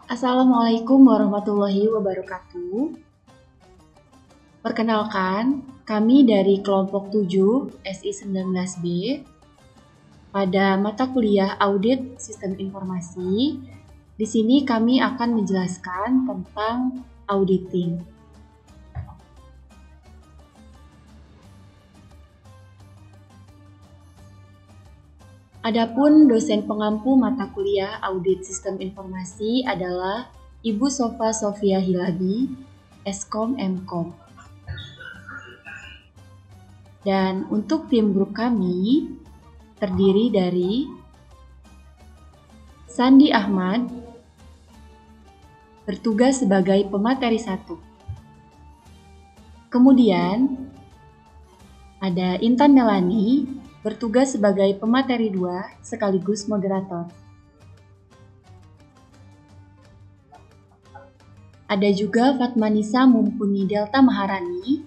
Assalamualaikum warahmatullahi wabarakatuh. Perkenalkan, kami dari kelompok 7 SI 19B pada mata kuliah Audit Sistem Informasi. Di sini kami akan menjelaskan tentang auditing. Adapun dosen pengampu mata kuliah Audit Sistem Informasi adalah Ibu Sofa Sofia Hilabi, Eskom Mkom. Dan untuk tim grup kami terdiri dari Sandi Ahmad, bertugas sebagai pemateri 1. Kemudian ada Intan Melani, bertugas sebagai pemateri 2 sekaligus moderator. Ada juga Fatmanisa Mumpuni Delta Maharani,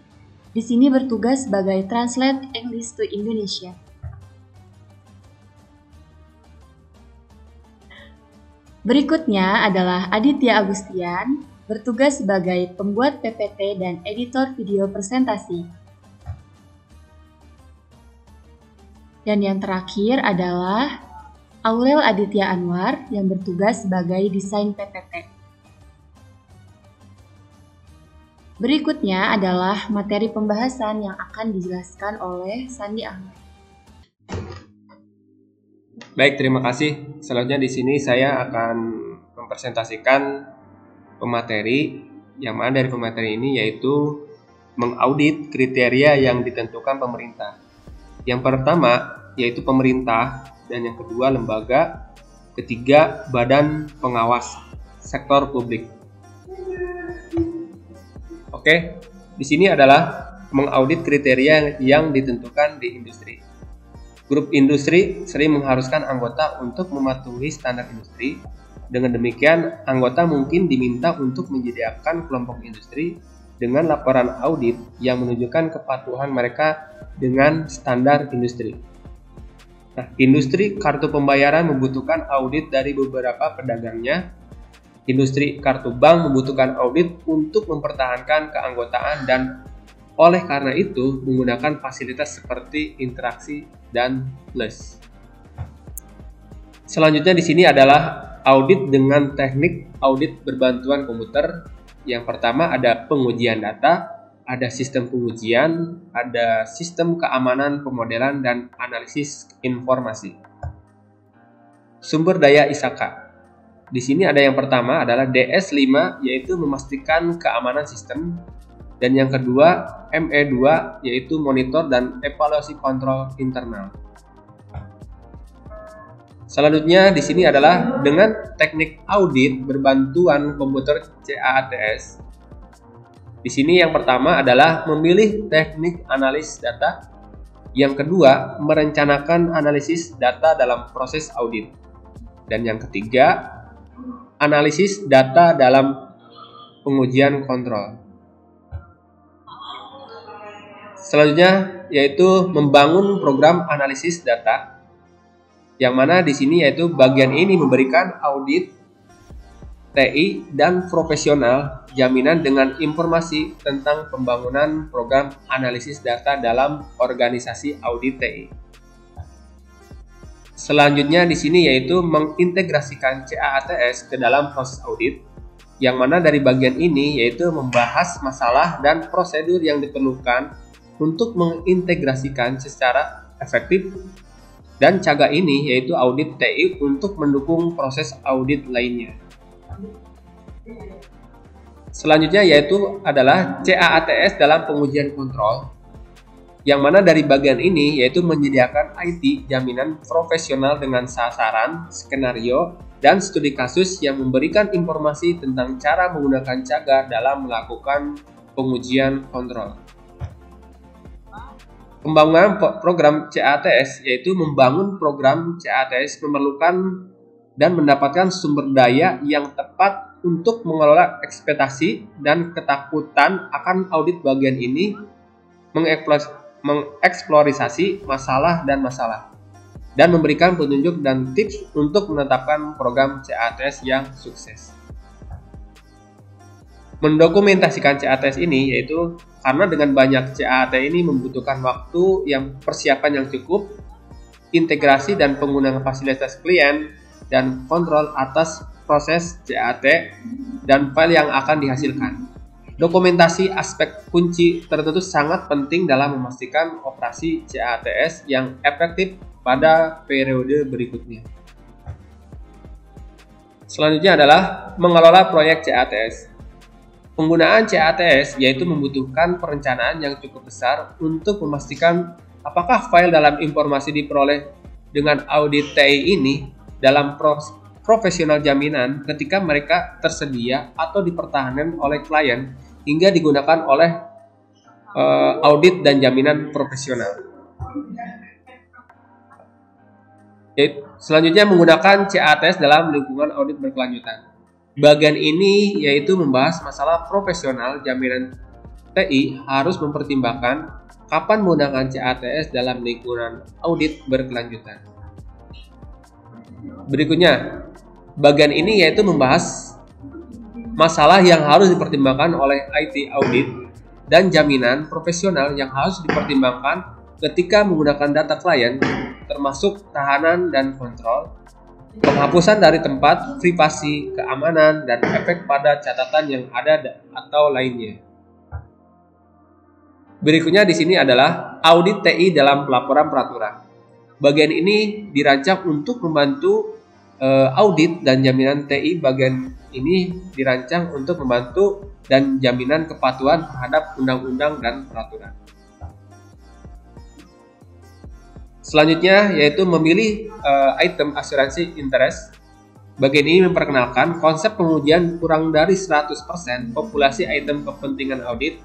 di sini bertugas sebagai Translate English to Indonesia. Berikutnya adalah Aditya Agustian, bertugas sebagai pembuat PPT dan editor video presentasi. Dan yang terakhir adalah Aurel Aditya Anwar yang bertugas sebagai desain PPT. Berikutnya adalah materi pembahasan yang akan dijelaskan oleh Sandi Ahmad. Baik, terima kasih. Selanjutnya di sini saya akan mempresentasikan pemateri, yang mana dari pemateri ini yaitu mengaudit kriteria yang ditentukan pemerintah. Yang pertama yaitu pemerintah, dan yang kedua lembaga, ketiga badan pengawas sektor publik. Oke, di sini adalah mengaudit kriteria yang ditentukan di industri. Grup industri sering mengharuskan anggota untuk mematuhi standar industri. Dengan demikian, anggota mungkin diminta untuk menyediakan kelompok industri dengan laporan audit yang menunjukkan kepatuhan mereka dengan standar industri. Nah, industri kartu pembayaran membutuhkan audit dari beberapa pedagangnya. Industri kartu bank membutuhkan audit untuk mempertahankan keanggotaan dan oleh karena itu menggunakan fasilitas seperti interaksi dan plus. Selanjutnya di sini adalah audit dengan teknik audit berbantuan komputer. Yang pertama ada pengujian data, ada sistem pengujian, ada sistem keamanan pemodelan dan analisis informasi. Sumber daya ISAKA. Di sini ada yang pertama adalah DS5 yaitu memastikan keamanan sistem, dan yang kedua ME2 yaitu monitor dan evaluasi kontrol internal. Selanjutnya di sini adalah dengan teknik audit berbantuan komputer CAATS. Di sini yang pertama adalah memilih teknik analis data, yang kedua merencanakan analisis data dalam proses audit, dan yang ketiga analisis data dalam pengujian kontrol. Selanjutnya yaitu membangun program analisis data, yang mana di sini yaitu bagian ini memberikan audit TI dan profesional jaminan dengan informasi tentang pembangunan program analisis data dalam organisasi audit TI. Selanjutnya di sini yaitu mengintegrasikan CAATS ke dalam proses audit, yang mana dari bagian ini yaitu membahas masalah dan prosedur yang diperlukan untuk mengintegrasikan secara efektif, dan CAGA ini yaitu audit TI untuk mendukung proses audit lainnya. Selanjutnya yaitu adalah CAATS dalam pengujian kontrol, yang mana dari bagian ini yaitu menyediakan IT jaminan profesional dengan sasaran, skenario, dan studi kasus yang memberikan informasi tentang cara menggunakan CAGA dalam melakukan pengujian kontrol. Pembangunan program CAATS yaitu membangun program CAATS memerlukan dan mendapatkan sumber daya yang tepat untuk mengelola ekspektasi dan ketakutan akan audit. Bagian ini mengeksplorasi masalah dan memberikan petunjuk dan tips untuk menetapkan program CAATS yang sukses. mendokumentasikan CATS ini, yaitu karena dengan banyak CAT ini membutuhkan waktu yang persiapan yang cukup, integrasi dan penggunaan fasilitas klien, dan kontrol atas proses CAT dan file yang akan dihasilkan. Dokumentasi aspek kunci tertentu sangat penting dalam memastikan operasi CATS yang efektif pada periode berikutnya. Selanjutnya adalah mengelola proyek CATS. Penggunaan CATS yaitu membutuhkan perencanaan yang cukup besar untuk memastikan apakah file dalam informasi diperoleh dengan audit TI ini dalam profesional jaminan ketika mereka tersedia atau dipertahankan oleh klien hingga digunakan oleh audit dan jaminan profesional. Selanjutnya menggunakan CATS dalam lingkungan audit berkelanjutan. Bagian ini yaitu membahas masalah profesional jaminan TI harus mempertimbangkan kapan menggunakan CATS dalam lingkungan audit berkelanjutan. Berikutnya, bagian ini yaitu membahas masalah yang harus dipertimbangkan oleh IT audit dan jaminan profesional yang harus dipertimbangkan ketika menggunakan data klien, termasuk tahanan dan kontrol, penghapusan dari tempat, privasi, keamanan, dan efek pada catatan yang ada atau lainnya. Berikutnya di sini adalah audit TI dalam pelaporan peraturan. Bagian ini dirancang untuk membantu audit dan jaminan TI. Bagian ini dirancang untuk membantu dan jaminan kepatuhan terhadap undang-undang dan peraturan. Selanjutnya yaitu memilih item asuransi interest. Bagian ini memperkenalkan konsep pengujian kurang dari 100% populasi item kepentingan audit,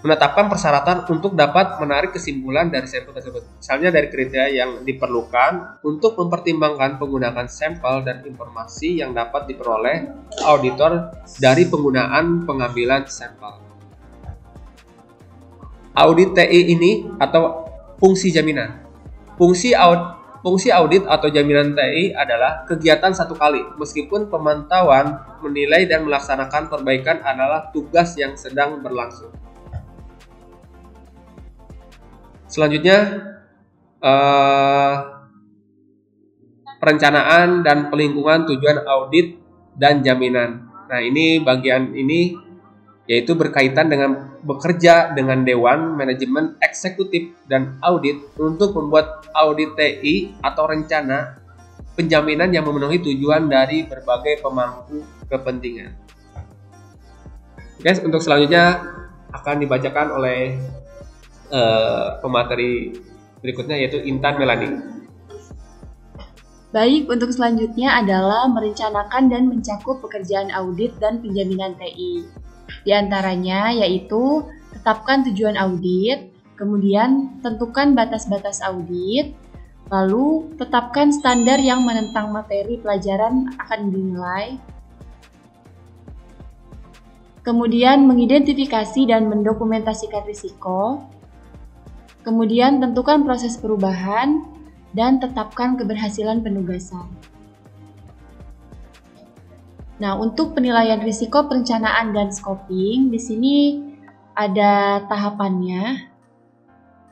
menetapkan persyaratan untuk dapat menarik kesimpulan dari sampel tersebut, misalnya dari kriteria yang diperlukan untuk mempertimbangkan penggunaan sampel dan informasi yang dapat diperoleh auditor dari penggunaan pengambilan sampel. Audit TI ini atau fungsi jaminan. Fungsi audit atau jaminan TI adalah kegiatan satu kali, meskipun pemantauan, menilai dan melaksanakan perbaikan adalah tugas yang sedang berlangsung. Selanjutnya, perencanaan dan pelingkungan tujuan audit dan jaminan. Nah, ini bagian ini yaitu berkaitan dengan bekerja dengan Dewan Manajemen Eksekutif dan Audit untuk membuat audit TI atau rencana penjaminan yang memenuhi tujuan dari berbagai pemangku kepentingan. Guys, untuk selanjutnya akan dibacakan oleh pemateri berikutnya yaitu Intan Melani. Baik, untuk selanjutnya adalah merencanakan dan mencakup pekerjaan audit dan penjaminan TI. Di antaranya yaitu tetapkan tujuan audit, kemudian tentukan batas-batas audit, lalu tetapkan standar yang menentang materi pelajaran akan dinilai, kemudian mengidentifikasi dan mendokumentasikan risiko, kemudian tentukan proses perubahan, dan tetapkan keberhasilan penugasan. Nah, untuk penilaian risiko perencanaan dan scoping, di sini ada tahapannya.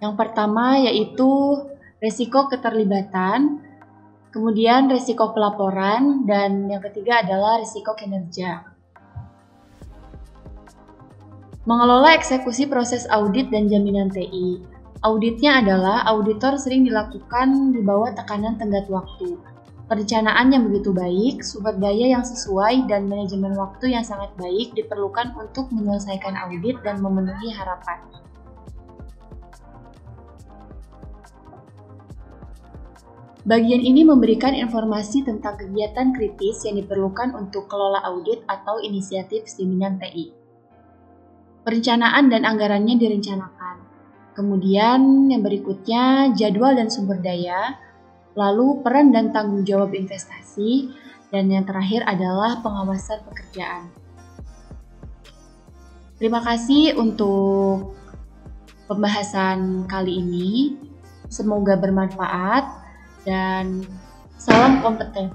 Yang pertama yaitu risiko keterlibatan, kemudian risiko pelaporan, dan yang ketiga adalah risiko kinerja. Mengelola eksekusi proses audit dan jaminan TI. Auditnya adalah auditor sering dilakukan di bawah tekanan tenggat waktu. Perencanaan yang begitu baik, sumber daya yang sesuai, dan manajemen waktu yang sangat baik diperlukan untuk menyelesaikan audit dan memenuhi harapan. Bagian ini memberikan informasi tentang kegiatan kritis yang diperlukan untuk kelola audit atau inisiatif jaminan TI. Perencanaan dan anggarannya direncanakan. Kemudian yang berikutnya jadwal dan sumber daya, lalu peran dan tanggung jawab investasi, dan yang terakhir adalah pengawasan pekerjaan. Terima kasih untuk pembahasan kali ini. Semoga bermanfaat dan salam kompeten.